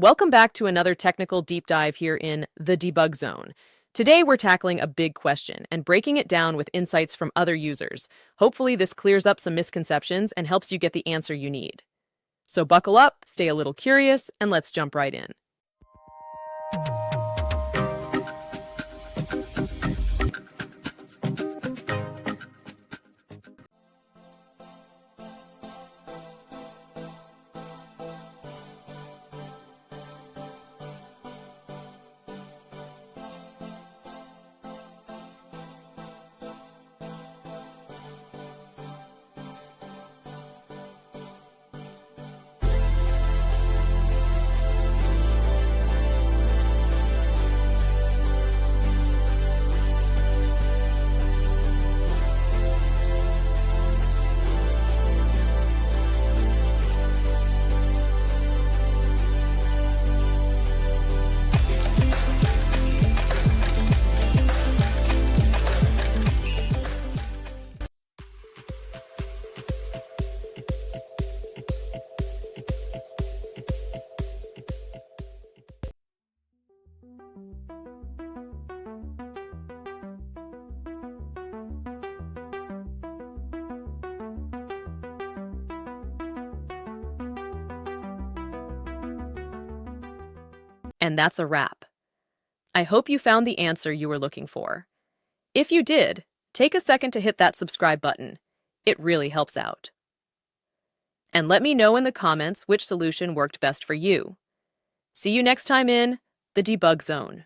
Welcome back to another technical deep dive here in the debug zone. Today we're tackling a big question and breaking it down with insights from other users. Hopefully this clears up some misconceptions and helps you get the answer you need. So buckle up, stay a little curious, and let's jump right in. And that's a wrap. I hope you found the answer you were looking for. If you did, take a second to hit that subscribe button. It really helps out. And let me know in the comments which solution worked best for you. See you next time in the debug zone.